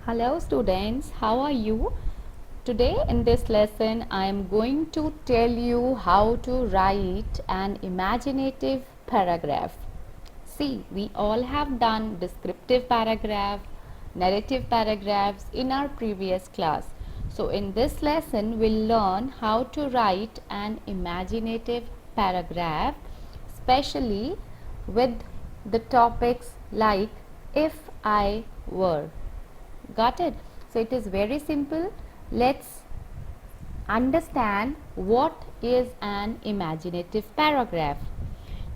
Hello students, how are you? Today in this lesson I am going to tell you how to write an imaginative paragraph. See, we all have done descriptive paragraph, narrative paragraphs in our previous class. So in this lesson we'll learn how to write an imaginative paragraph, especially with the topics like if I were. Got it? So it is very simple. Let's understand what is an imaginative paragraph.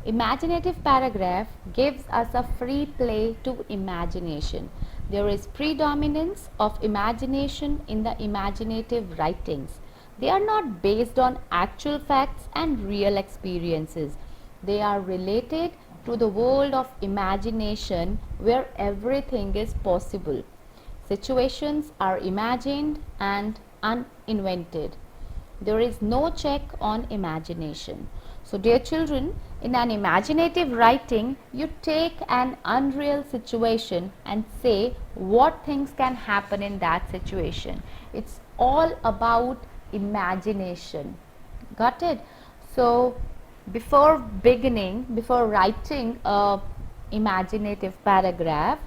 Imaginative paragraph gives us a free play to imagination. There is predominance of imagination in the imaginative writings. They are not based on actual facts and real experiences. They are related to the world of imagination where everything is possible. Situations are imagined and uninvented. There is no check on imagination. So, dear children, in an imaginative writing, you take an unreal situation and say what things can happen in that situation. It's all about imagination. Got it? So, before writing a imaginative paragraph,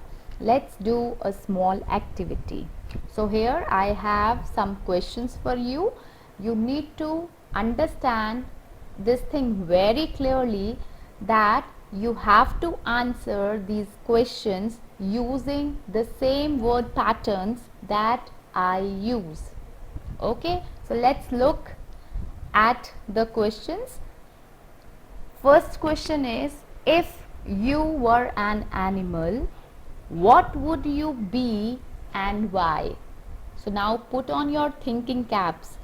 let's do a small activity. So here I have some questions for you. You need to understand this thing very clearly, that you have to answer these questions using the same word patterns that I use. Okay, so let's look at the questions. First question is, if you were an animal, what would you be and why? So now put on your thinking caps.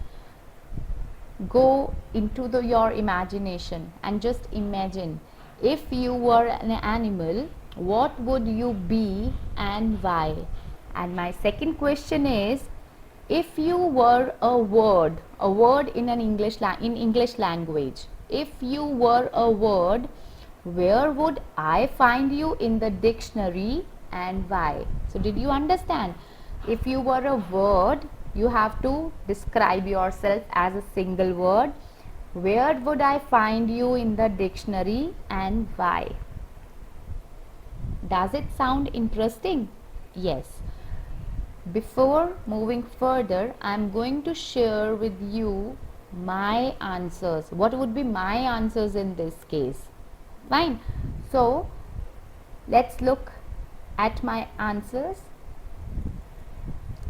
Go into your imagination and just imagine, if you were an animal, what would you be and why? And my second question is, if you were a word in English language, if you were a word, where would I find you in the dictionary and why? So did you understand? If you were a word, you have to describe yourself as a single word. Where would I find you in the dictionary and why? Does it sound interesting? Yes. Before moving further, I am going to share with you my answers. What would be my answers in this case? Fine. So, let's look at my answers.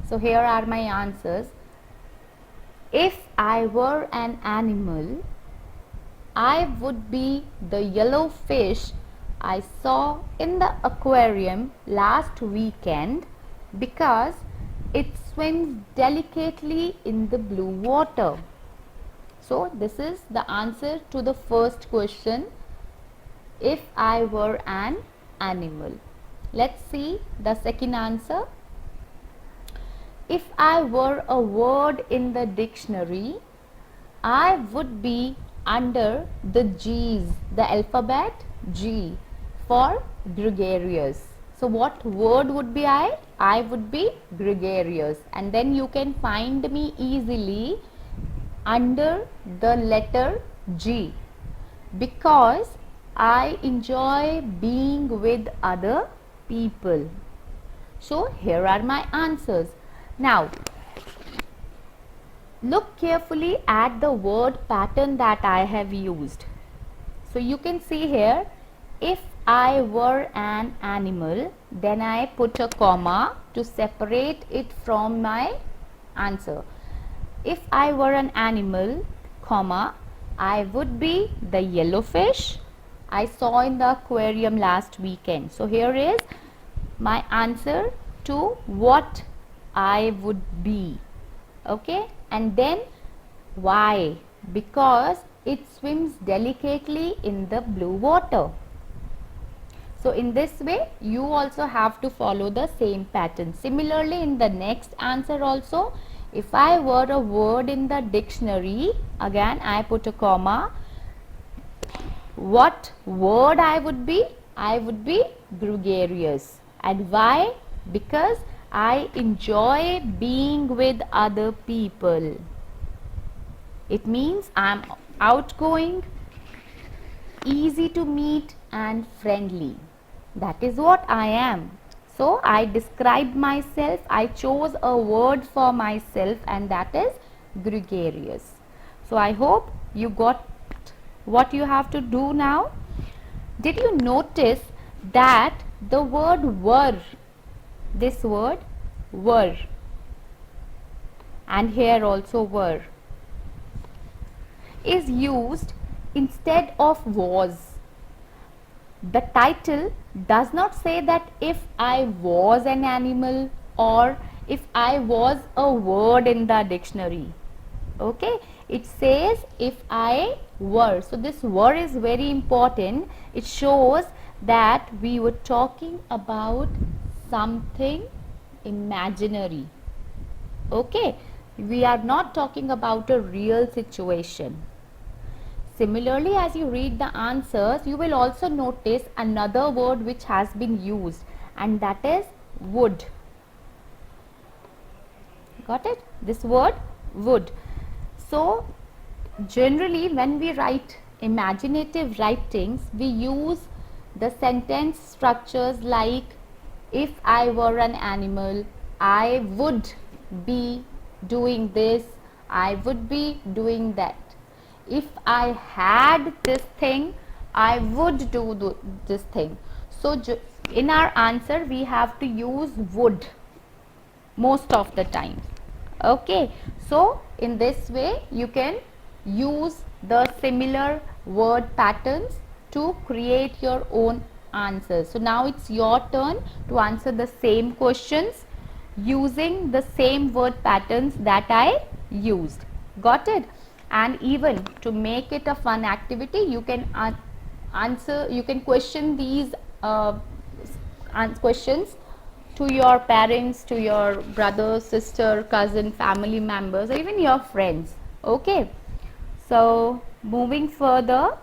So, here are my answers. If I were an animal, I would be the yellow fish I saw in the aquarium last weekend, because it swims delicately in the blue water. So, this is the answer to the first question, if I were an animal. Let's see the second answer. If I were a word in the dictionary, I would be under the G's, the alphabet G for gregarious. So what word would be I? I would be gregarious, and then you can find me easily under the letter G, because I enjoy being with other people. So here are my answers. Now look carefully at the word pattern that I have used. So you can see here, if I were an animal, then I put a comma to separate it from my answer. If I were an animal, comma, I would be the yellow fish I saw in the aquarium last weekend. So here is my answer to what I would be. Okay, and then why? Because it swims delicately in the blue water. So in this way you also have to follow the same pattern. Similarly, in the next answer also, if I were a word in the dictionary, again I put a comma. What word I would be? I would be gregarious. And why? Because I enjoy being with other people. It means I'm outgoing, easy to meet and friendly. That is what I am. So I described myself, I chose a word for myself, and that is gregarious. So I hope you got what you have to do now. Did you notice that the word were, this word were, and here also were, is used instead of was? The title does not say that if I was an animal or if I was a word in the dictionary. Okay, it says if I were. So this were is very important. It shows that we were talking about something imaginary. Okay, we are not talking about a real situation. Similarly, as you read the answers, you will also notice another word which has been used, and that is would. Got it? This word would. So, generally when we write imaginative writings, we use the sentence structures like if I were an animal, I would be doing this, I would be doing that. If I had this thing, I would do this thing. So in our answer we have to use would most of the time. Okay, so in this way you can use the similar word patterns to create your own answers. So now it's your turn to answer the same questions using the same word patterns that I used. Got it? And even to make it a fun activity, you can answer, you can question these questions to your parents, to your brother, sister, cousin, family members, or even your friends. Okay, so moving further,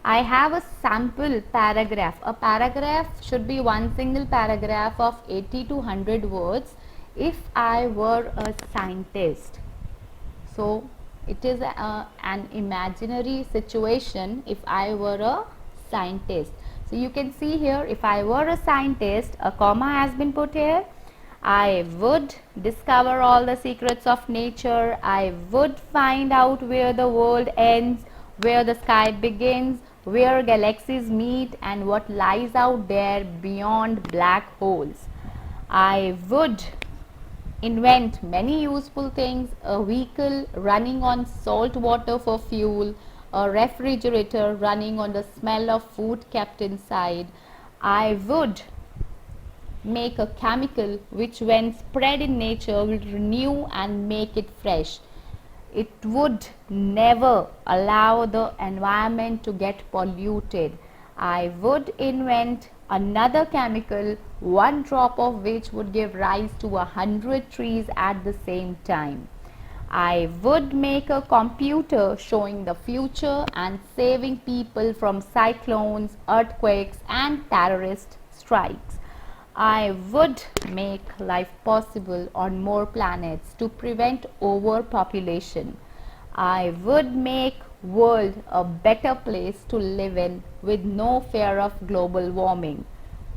I have a sample paragraph. A paragraph should be one single paragraph of 80 to 100 words if I were a scientist. So it is an imaginary situation if I were a scientist. So you can see here, if I were a scientist, a comma has been put here. I would discover all the secrets of nature. I would find out where the world ends, where the sky begins, where galaxies meet, and what lies out there beyond black holes. I would invent many useful things, a vehicle running on salt water for fuel, a refrigerator running on the smell of food kept inside. I would make a chemical which when spread in nature will renew and make it fresh. It would never allow the environment to get polluted. I would invent another chemical, one drop of which would give rise to 100 trees at the same time. I would make a computer showing the future and saving people from cyclones, earthquakes, and terrorist strikes. I would make life possible on more planets to prevent overpopulation. I would make world a better place to live in with no fear of global warming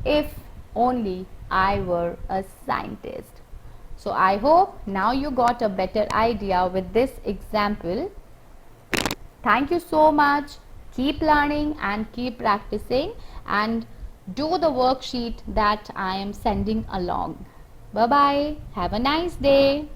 if only I were a scientist. So I hope now you got a better idea with this example. Thank you so much. Keep learning and keep practicing and do the worksheet that I am sending along. Bye bye. Have a nice day.